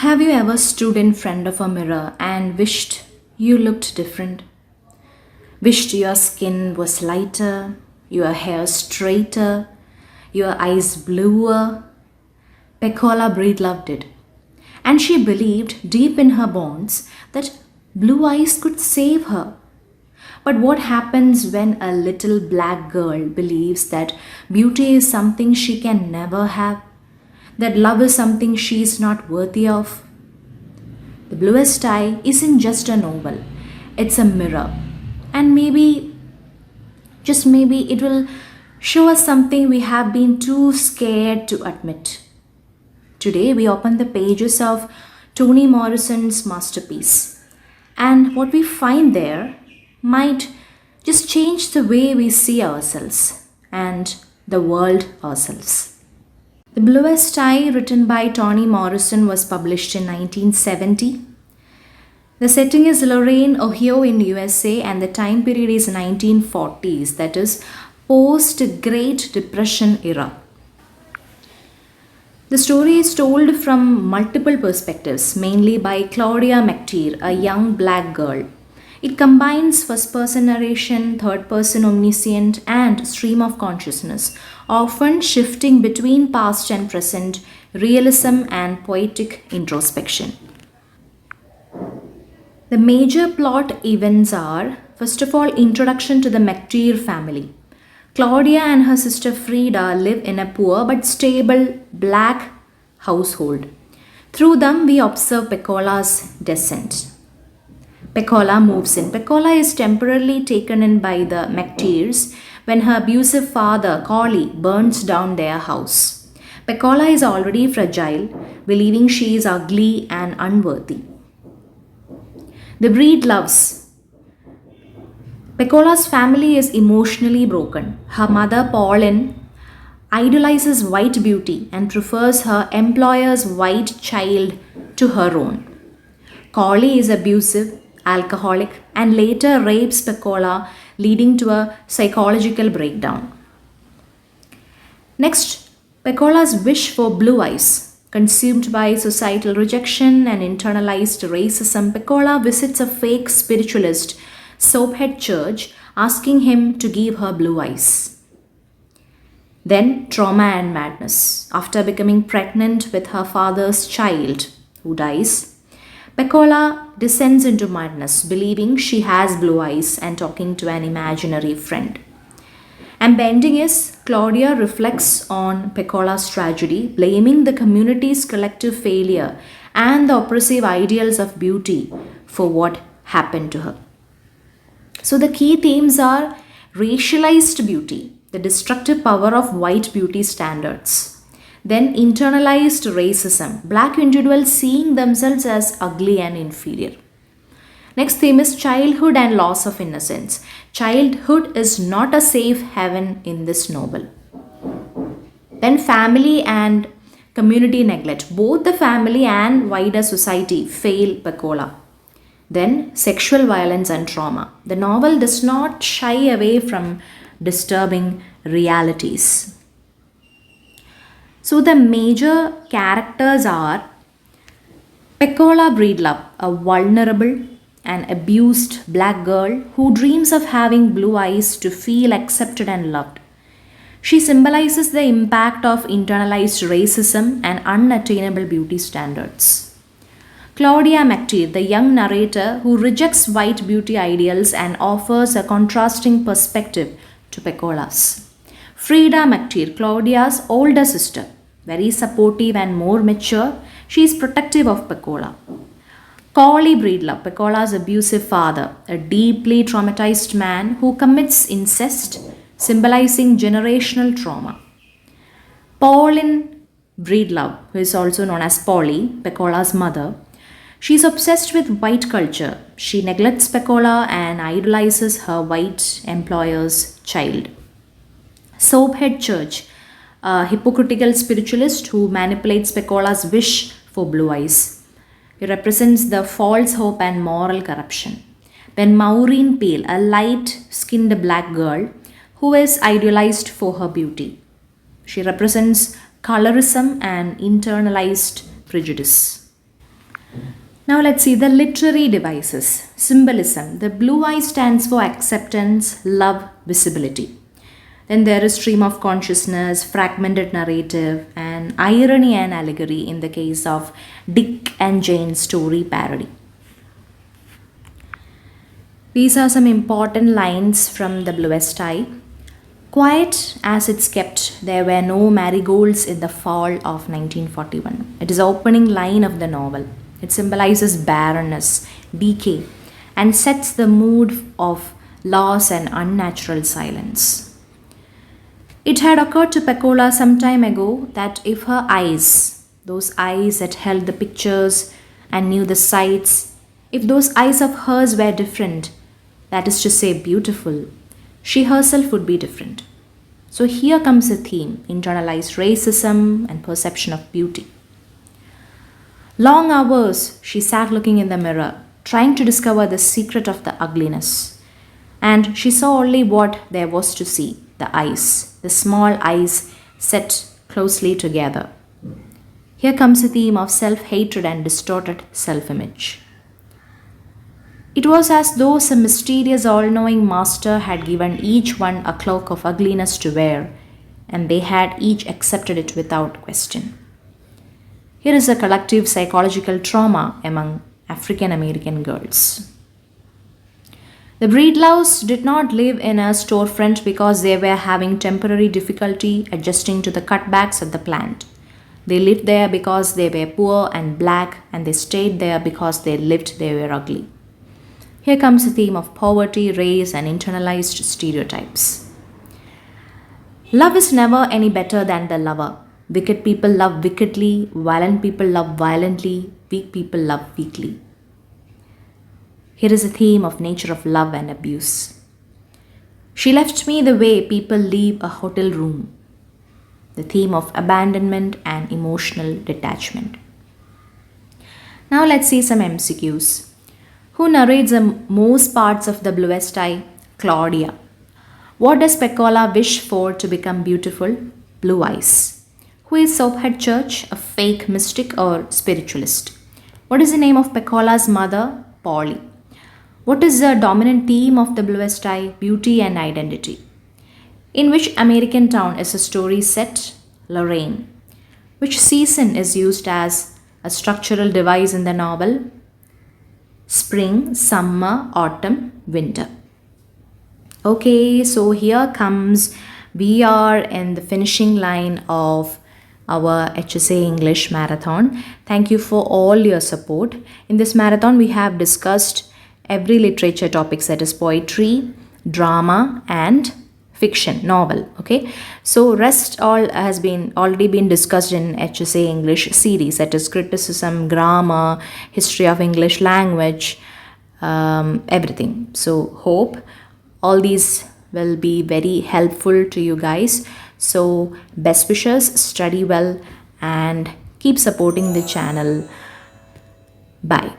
Have you ever stood in front of a mirror and wished you looked different? Wished your skin was lighter, your hair straighter, your eyes bluer? Pecola Breedlove did. And she believed deep in her bones that blue eyes could save her. But what happens when a little black girl believes that beauty is something she can never have? That love is something she is not worthy of? The Bluest Eye isn't just a novel, it's a mirror. And maybe, just maybe, it will show us something we have been too scared to admit. Today, we open the pages of Toni Morrison's masterpiece, and what we find there might just change the way we see ourselves and the world ourselves. The Bluest Eye, written by Toni Morrison, was published in 1970. The setting is Lorain, Ohio in USA, and the time period is 1940s, that is post-Great Depression era. The story is told from multiple perspectives, mainly by Claudia McTeer, a young black girl. It combines first-person narration, third-person omniscient, and stream of consciousness, often shifting between past and present, realism and poetic introspection. The major plot events are, first of all, introduction to the McTeer family. Claudia and her sister Frida live in a poor but stable black household. Through them, we observe Pecola's descent. Pecola moves in. Pecola is temporarily taken in by the McTeers when her abusive father, Collie, burns down their house. Pecola is already fragile, believing she is ugly and unworthy. The Breedloves. Pecola's family is emotionally broken. Her mother, Pauline, idolizes white beauty and prefers her employer's white child to her own. Collie is abusive, alcoholic, and later rapes Pecola, leading to a psychological breakdown. Next, Pecola's wish for blue eyes. Consumed by societal rejection and internalized racism, Pecola visits a fake spiritualist, Soaphead Church, asking him to give her blue eyes. Then, trauma and madness. After becoming pregnant with her father's child, who dies, Pecola descends into madness, believing she has blue eyes and talking to an imaginary friend. And the ending is, Claudia reflects on Pecola's tragedy, blaming the community's collective failure and the oppressive ideals of beauty for what happened to her. So the key themes are racialized beauty, the destructive power of white beauty standards. Then internalized racism, black individuals seeing themselves as ugly and inferior. Next theme is childhood and loss of innocence. Childhood is not a safe haven in this novel. Then family and community neglect. Both the family and wider society fail Pecola. Then sexual violence and trauma. The novel does not shy away from disturbing realities. So the major characters are Pecola Breedlove, a vulnerable and abused black girl who dreams of having blue eyes to feel accepted and loved. She symbolizes the impact of internalized racism and unattainable beauty standards. Claudia McTeer, the young narrator who rejects white beauty ideals and offers a contrasting perspective to Pecola's. Frida McTeer, Claudia's older sister, very supportive and more mature, she is protective of Pecola. Collie Breedlove, Pecola's abusive father, a deeply traumatized man who commits incest, symbolizing generational trauma. Pauline Breedlove, who is also known as Polly, Pecola's mother, she is obsessed with white culture. She neglects Pecola and idolizes her white employer's child. Soaphead Church, a hypocritical spiritualist who manipulates Pecola's wish for blue eyes. He represents the false hope and moral corruption. Then Maureen Peel, a light-skinned black girl who is idealized for her beauty. She represents colorism and internalized prejudice. Now let's see the literary devices. Symbolism. The blue eye stands for acceptance, love, visibility. Then there is stream of consciousness, fragmented narrative, and irony and allegory in the case of Dick and Jane's story parody. These are some important lines from the Bluest Eye. Quiet as it's kept, there were no marigolds in the fall of 1941. It is the opening line of the novel. It symbolizes barrenness, decay, and sets the mood of loss and unnatural silence. It had occurred to Pecola some time ago that if her eyes, those eyes that held the pictures and knew the sights, if those eyes of hers were different, that is to say beautiful, she herself would be different. So here comes the theme, internalized racism and perception of beauty. Long hours she sat looking in the mirror, trying to discover the secret of the ugliness. And she saw only what there was to see, the eyes, the small eyes set closely together. Here comes the theme of self-hatred and distorted self-image. It was as though some mysterious all-knowing master had given each one a cloak of ugliness to wear, and they had each accepted it without question. Here is a collective psychological trauma among African American girls. The breedloves did not live in a storefront because they were having temporary difficulty adjusting to the cutbacks of the plant. They lived there because they were poor and black, and they stayed there because they were ugly. Here comes the theme of poverty, race, and internalized stereotypes. Love is never any better than the lover. Wicked people love wickedly, violent people love violently, weak people love weakly. Here is a theme of nature of love and abuse. She left me the way people leave a hotel room. The theme of abandonment and emotional detachment. Now let's see some MCQs. Who narrates the most parts of the Bluest Eye? Claudia. What does Pecola wish for to become beautiful? Blue eyes. Who is Soaphead Church? A fake mystic or spiritualist? What is the name of Pecola's mother? Polly. What is the dominant theme of the Bluest Eye? Beauty and identity. In which American town is the story set? Lorraine. Which season is used as a structural device in the novel? Spring, summer, autumn, winter. Okay, so here comes, we are in the finishing line of our HSA English marathon. Thank you for all your support. In this marathon, we have discussed every literature topics, that is poetry, drama, and fiction, novel. Okay, so rest all has been already been discussed in HSA English series, that is criticism, grammar, history of English language, everything. So hope all these will be very helpful to you guys. So best wishes, study well, and keep supporting the channel. Bye.